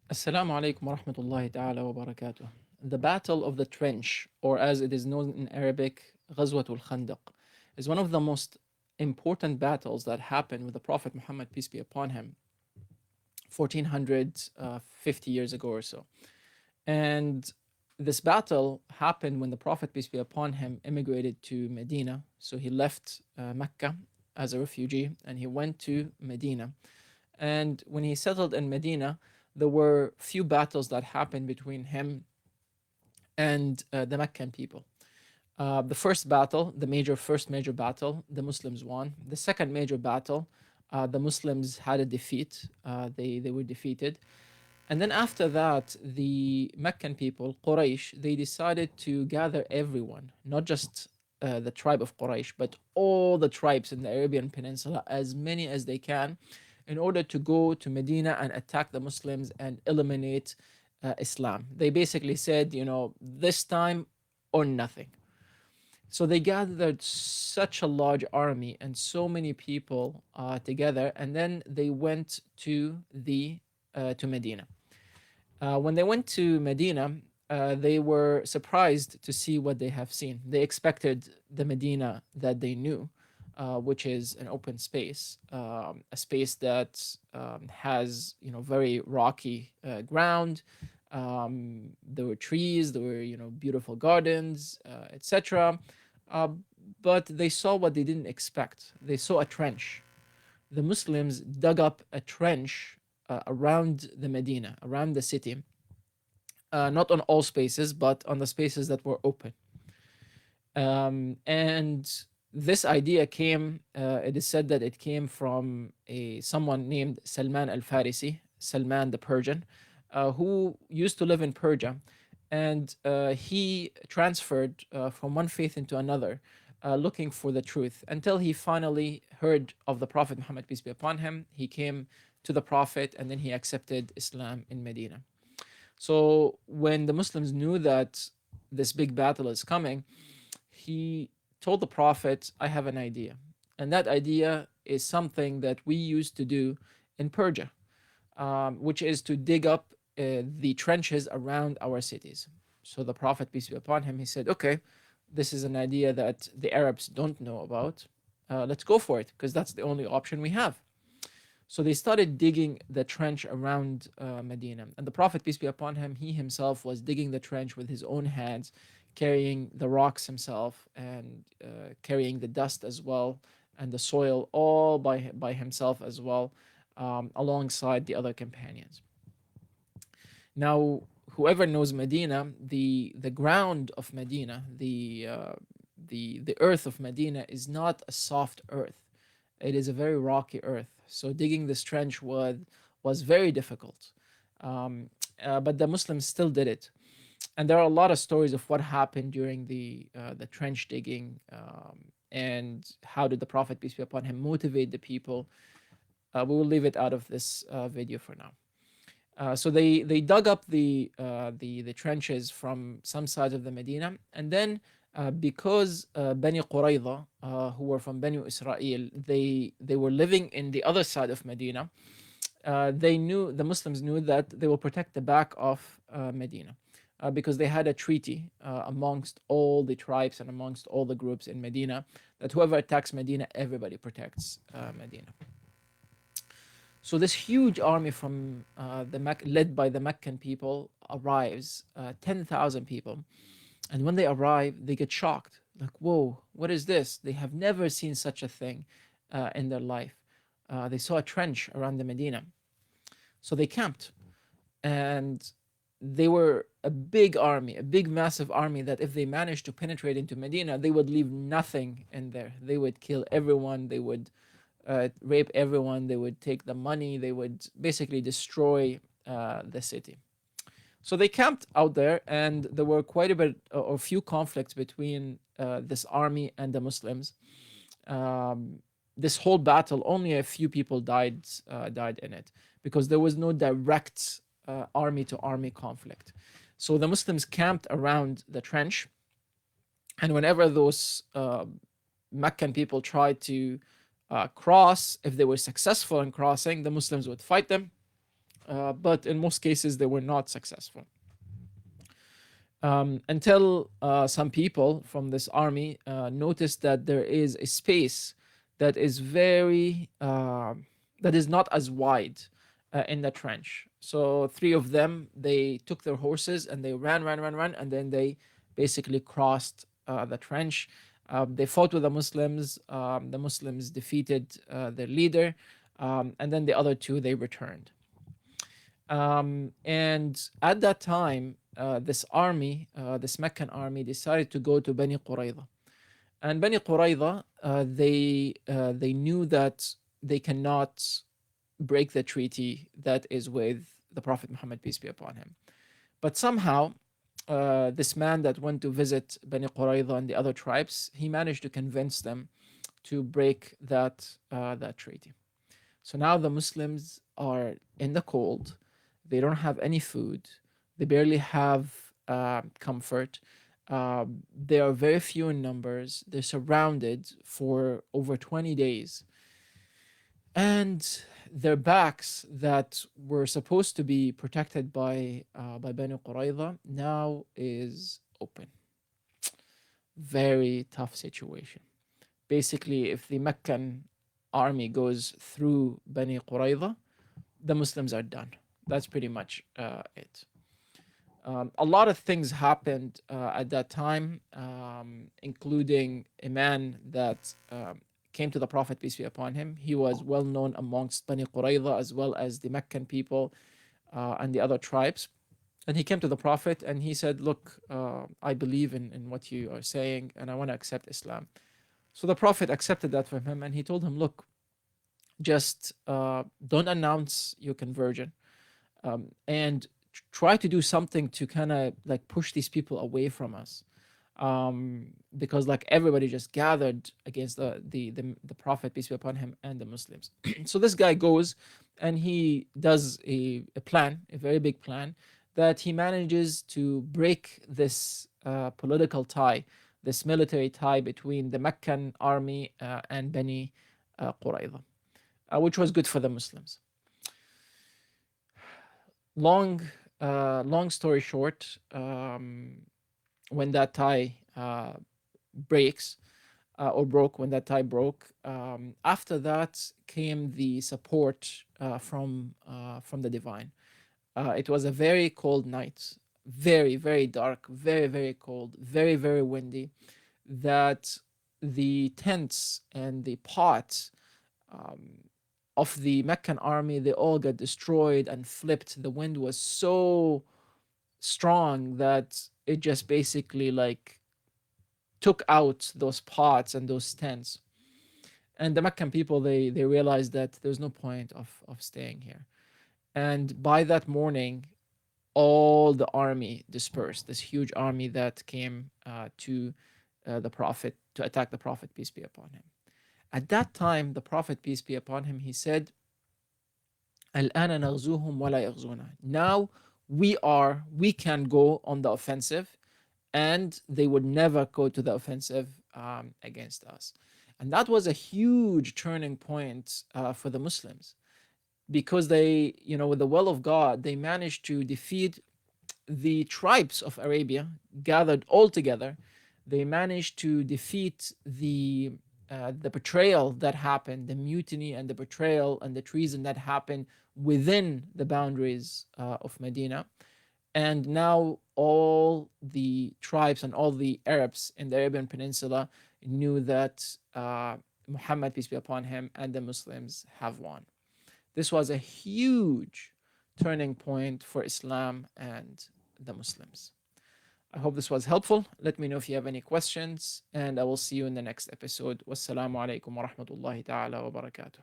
Assalamu alaikum wa rahmatullahi ta'ala wa barakatuh. The Battle of the Trench, or as it is known in Arabic, Ghazwatul Khandaq, is one of the most important battles that happened with the Prophet Muhammad, peace be upon him, 1450 years ago or so. And this battle happened when the Prophet, peace be upon him, immigrated to Medina. So he left Mecca as a refugee and he went to Medina. And when he settled in Medina, there were few battles that happened between him and the Meccan people. The first battle, first major battle, the Muslims won. The second major battle, the Muslims had a defeat. They were defeated. And then after that, the Meccan people, Quraysh, they decided to gather everyone, not just the tribe of Quraysh, but all the tribes in the Arabian Peninsula, as many as they can, in order to go to Medina and attack the Muslims and eliminate Islam. They basically said, this time or nothing. So they gathered such a large army and so many people together, and then they went to Medina. When they went to Medina, they were surprised to see what they have seen. They expected the Medina that they knew, which is an open space, a space that has very rocky ground. There were trees, there were beautiful gardens, etc. Uh, but they saw what they didn't expect. They saw a trench. The Muslims dug up a trench around the Medina, around the city, not on all spaces, but on the spaces that were open. And this idea came, it is said that it came from someone named Salman al Farisi, Salman the Persian, who used to live in Persia. And he transferred from one faith into another, looking for the truth, until he finally heard of the Prophet Muhammad, peace be upon him. He came to the Prophet and then he accepted Islam in Medina. So when the Muslims knew that this big battle is coming, he told the Prophet, I have an idea. And that idea is something that we used to do in Persia, which is to dig up the trenches around our cities. So the Prophet, peace be upon him, he said, okay, this is an idea that the Arabs don't know about. Let's go for it, because that's the only option we have. So they started digging the trench around Medina. And the Prophet, peace be upon him, he himself was digging the trench with his own hands, carrying the rocks himself and carrying the dust as well and the soil all by himself as well, alongside the other companions. Now, whoever knows Medina, the ground of Medina, the earth of Medina is not a soft earth. It is a very rocky earth. So digging this trench was very difficult. But the Muslims still did it. And there are a lot of stories of what happened during the trench digging, and how did the Prophet, peace be upon him, motivate the people. We will leave it out of this video for now. So they dug up the trenches from some sides of the Medina, and then because Bani Qurayza, who were from Bani Israel, they were living in the other side of Medina. The Muslims knew that they will protect the back of Medina. Because they had a treaty amongst all the tribes and amongst all the groups in Medina, that whoever attacks Medina, everybody protects Medina. So this huge army from led by the Meccan people arrives, 10,000 people. And when they arrive, they get shocked. Like, whoa, what is this? They have never seen such a thing in their life. They saw a trench around the Medina. So they camped. And they were a big army, a big, massive army that if they managed to penetrate into Medina, they would leave nothing in there. They would kill everyone. They would rape everyone. They would take the money. They would basically destroy the city. So they camped out there, and there were quite a bit or few conflicts between this army and the Muslims. This whole battle, only a few people died in it, because there was no direct army to army conflict. So the Muslims camped around the trench, and whenever those Meccan people tried to cross, if they were successful in crossing, the Muslims would fight them. but in most cases they were not successful. Until some people from this army noticed that there is a space that is very that is not as wide in the trench. So three of them, they took their horses and they ran, and then they basically crossed the trench. They fought with the Muslims. The Muslims defeated their leader, and then the other two, they returned. And at that time, this army, this Meccan army, decided to go to Bani Qurayza. And Bani Qurayza, they knew that they cannot break the treaty that is with the Prophet Muhammad, peace be upon him. But somehow, this man that went to visit Bani Qurayza and the other tribes, he managed to convince them to break that treaty. So now the Muslims are in the cold. They don't have any food. They barely have comfort. They are very few in numbers. They're surrounded for over 20 days. And their backs that were supposed to be protected by Bani Qurayza now is open. Very tough situation. Basically, if the Meccan army goes through Bani Qurayza, the Muslims are done. That's pretty much it. A lot of things happened at that time, including a man that came to the Prophet, peace be upon him. He was well known amongst Bani Qurayza as well as the Meccan people and the other tribes. And he came to the Prophet and he said, look, I believe in what you are saying and I want to accept Islam. So the Prophet accepted that from him and he told him, look, just don't announce your conversion, and try to do something to kind of like push these people away from us, because like everybody just gathered against the Prophet, peace be upon him, and the Muslims. So this guy goes and he does a plan, a very big plan, that he manages to break this political tie, this military tie between the Meccan army and Bani Qurayza, which was good for the Muslims. Long story short, when that tie breaks or broke, when that tie broke, after that came the support from the divine. It was a very cold night, very dark, very cold, very windy. That the tents and the pots of the Meccan army, they all got destroyed and flipped. The wind was so strong that it just basically like took out those pots and those tents. And the Meccan people, they realized that there's no point of staying here. And by that morning, all the army dispersed, this huge army that came to the Prophet to attack the Prophet, peace be upon him. At that time, the Prophet, peace be upon him, he said, الآن نغزوهم ولا يغزونا. Now we can go on the offensive and they would never go to the offensive against us. And that was a huge turning point for the Muslims, because they, with the will of God, they managed to defeat the tribes of Arabia gathered all together. They managed to defeat the betrayal that happened, the mutiny and the betrayal and the treason that happened within the boundaries of Medina. And now all the tribes and all the Arabs in the Arabian Peninsula knew that Muhammad, peace be upon him, and the Muslims have won. This was a huge turning point for Islam and the Muslims. I hope this was helpful. Let me know if you have any questions, and I will see you in the next episode. Wassalamu alaikum wa rahmatullahi ta'ala wa barakatuh.